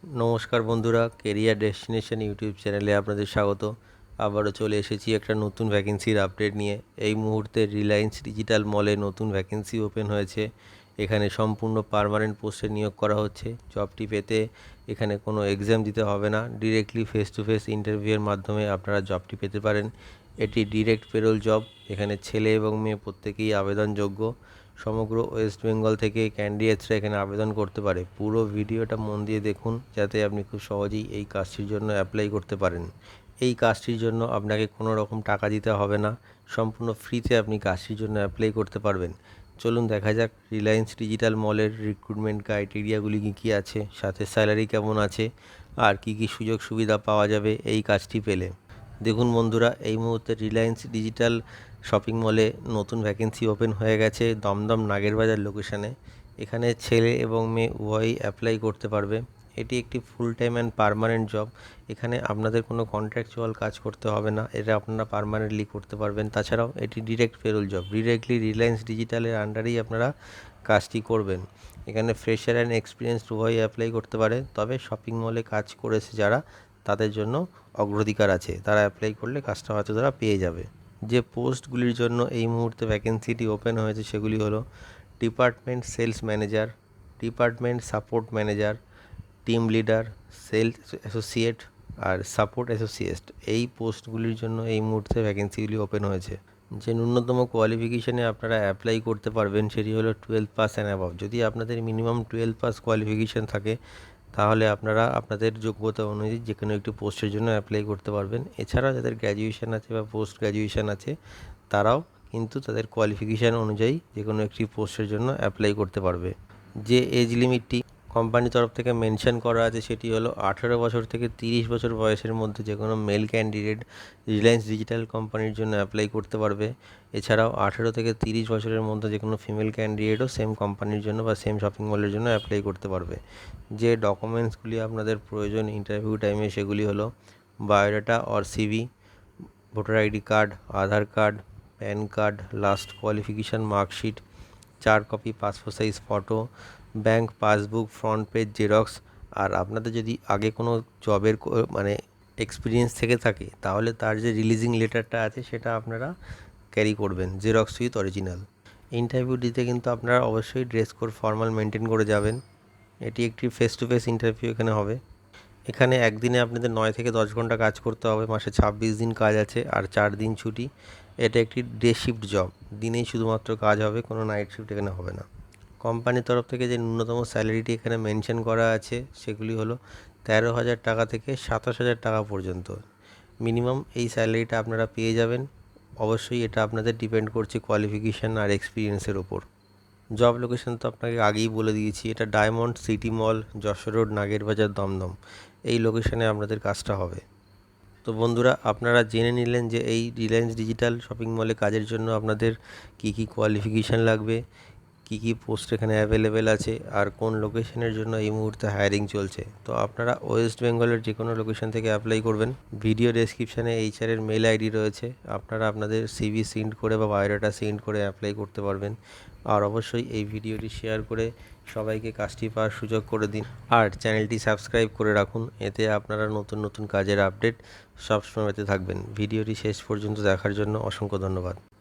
নমস্কার বন্ধুরা, career destination YouTube চ্যানেলে আপনাদের স্বাগত। আবারও চলে এসেছি একটা নতুন ভ্যাকেন্সির আপডেট নিয়ে। এই মুহূর্তে রিলায়েন্স ডিজিটাল মলে নতুন ভ্যাকেন্সি ওপেন হয়েছে। এখানে সম্পূর্ণ পার্মানেন্ট পোস্টে নিয়োগ করা হচ্ছে। জবটি পেতে এখানে কোনো এক্সাম দিতে হবে না, ডিরেক্টলি ফেস টু ফেস ইন্টারভিউয়ের মাধ্যমে আপনারা জবটি পেতে পারেন। এটি ডিরেক্ট পেরোল জব। এখানে ছেলে এবং মেয়ে প্রত্যেকেই আবেদনযোগ্য। সমগ্র ওয়েস্ট বেঙ্গল থেকে ক্যান্ডিডেটসরা এখানে আবেদন করতে পারে। পুরো ভিডিওটা মন দিয়ে দেখুন, যাতে আপনি খুব সহজেই এই কাজটির জন্য অ্যাপ্লাই করতে পারেন। এই কাজটির জন্য আপনাকে কোনো রকম টাকা দিতে হবে না, সম্পূর্ণ ফ্রিতে আপনি কাজটির জন্য অ্যাপ্লাই করতে পারবেন। চলুন দেখা যাক রিলায়েন্স ডিজিটাল মলের রিক্রুটমেন্ট ক্রাইটেরিয়াগুলি কী আছে, সাথে স্যালারি কেমন আছে, আর কী কী সুযোগ সুবিধা পাওয়া যাবে এই কাজটি পেলে। দেখুন বন্ধুরা, এই মুহূর্তে রিলায়েন্স ডিজিটাল শপিং মলে নতুন ভ্যাকেন্সি ওপেন হয়ে গেছে দমদম নাগেরবাজার লোকেশানে। এখানে ছেলে এবং মেয়ে উভয়ই অ্যাপ্লাই করতে পারবে। এটি একটি full time and permanent job. এখানে আপনাদের কোনো কন্ট্রাকচুয়াল কাজ করতে হবে না, এটা আপনারা পার্মানেন্টলি করতে পারবেন। তাছাড়াও এটি direct payroll job, directly Reliance ডিজিটালের আন্ডারেই আপনারা কাজটি করবেন। এখানে ফ্রেশার অ্যান্ড এক্সপিরিয়েন্সড উভয়ই অ্যাপ্লাই করতে পারে, তবে শপিং মলে কাজ করেছে যারা, তাদের জন্য অগ্রাধিকার আছে। তারা অ্যাপ্লাই করলে কাজটা হয়তো তারা পেয়ে যাবে। যে পোস্টগুলির জন্য এই মুহূর্তে ভ্যাকেন্সিটি ওপেন হয়েছে সেগুলি হলো department sales manager, department support manager, team leader, sales associate আর সাপোর্ট অ্যাসোসিয়েট। এই পোস্টগুলির জন্য এই মুহূর্তে ভ্যাকেন্সিগুলি ওপেন হয়েছে। যে ন্যূনতম কোয়ালিফিকেশানে আপনারা অ্যাপ্লাই করতে পারবেন সেটি হলো 12 পাস অ্যান্ড অ্যাবভ। যদি আপনাদের মিনিমাম 12 পাস কোয়ালিফিকেশান থাকে, তাহলে আপনারা আপনাদের যোগ্যতা অনুযায়ী যে কোনো একটি পোস্টের জন্য অ্যাপ্লাই করতে পারবেন। এছাড়া যাদের গ্র্যাজুয়েশান আছে বা পোস্ট গ্র্যাজুয়েশান আছে, তারাও কিন্তু তাদের কোয়ালিফিকেশান অনুযায়ী যে কোনো একটি পোস্টের জন্য অ্যাপ্লাই করতে পারবে। যে এজ লিমিটটি কোম্পানির তরফ থেকে মেনশন করা আছে সেটি হলো 18 বছর থেকে 30 বছর বয়সের মধ্যে যে কোনো মেল ক্যান্ডিডেট রিলায়েন্স ডিজিটাল কোম্পানির জন্য অ্যাপ্লাই করতে পারবে। এছাড়াও 18 থেকে 30 বছরের মধ্যে যে কোনো ফিমেল ক্যান্ডিডেটও সেম কোম্পানির জন্য বা সেম শপিং মলের জন্য অ্যাপ্লাই করতে পারবে। যে ডকুমেন্টসগুলি আপনাদের প্রয়োজন ইন্টারভিউ টাইমে সেগুলি হলো biodata or CV, voter ID card, Aadhaar card, PAN card, last qualification marksheet, 4 copy passport size photo, bank passbook front page xerox. আর আপনাদের যদি আগে কোনো জবের মানে এক্সপিরিয়েন্স থেকে থাকে, তাহলে তার যে রিলিজিং লেটারটা আছে সেটা আপনারা ক্যারি করবেন, জেরক্স উইথ অরিজিনাল। ইন্টারভিউ দিতে কিন্তু আপনারা অবশ্যই ড্রেস কোড ফর্মাল মেনটেন করে যাবেন। এটি একটি ফেস টু ফেস ইন্টারভিউ এখানে হবে। এখানে একদিনে আপনাদের 9 থেকে 10 ঘন্টা কাজ করতে হবে, মাসে 26 দিন কাজ আছে আর 4 দিন ছুটি। এটা একটি ডে শিফট জব, দিনেই শুধুমাত্র কাজ হবে, কোনো নাইট শিফট এখানে হবে না। কোম্পানির তরফ থেকে যে ন্যূনতম স্যালারিটি এখানে মেনশন করা আছে সেগুলি হলো 13,000 টাকা থেকে 27,000 টাকা পর্যন্ত। মিনিমাম এই স্যালারিটা আপনারা পেয়ে যাবেন। অবশ্যই এটা আপনাদের ডিপেন্ড করছে কোয়ালিফিকেশান আর এক্সপিরিয়েন্সের ওপর। জব লোকেশন তো আপনাকে আগেই বলে দিয়েছি, এটা ডায়মন্ড সিটি মল, যশোর রোড, নাগেরবাজার, দমদম। এই লোকেশনে আপনাদের কাজটা হবে। তো বন্ধুরা, আপনারা জেনে নিলেন যে এই রিলায়েন্স ডিজিটাল শপিং মলে কাজের জন্য আপনাদের কী কী কোয়ালিফিকেশান লাগবে, কী কী পোস্ট এখানে অ্যাভেলেবেল আছে, আর কোন লোকেশনের জন্য এই মুহূর্তে হায়ারিং চলছে। তো আপনারা ওয়েস্ট বেঙ্গলের যে কোনো লোকেশন থেকে অ্যাপ্লাই করবেন। ভিডিও ডেসক্রিপশানে এইচআরের মেল আইডি রয়েছে, আপনারা আপনাদের সিভি সেন্ড করে বা বায়োডাটা সেন্ড করে অ্যাপ্লাই করতে পারবেন। আর অবশ্যই এই ভিডিওটি শেয়ার করে সবাইকে কাজটি পাওয়ার সুযোগ করে দিন, আর চ্যানেলটি সাবস্ক্রাইব করে রাখুন। এতে আপনারা নতুন নতুন কাজের আপডেট সবসময় পেতে থাকবেন। ভিডিওটি শেষ পর্যন্ত দেখার জন্য অসংখ্য ধন্যবাদ।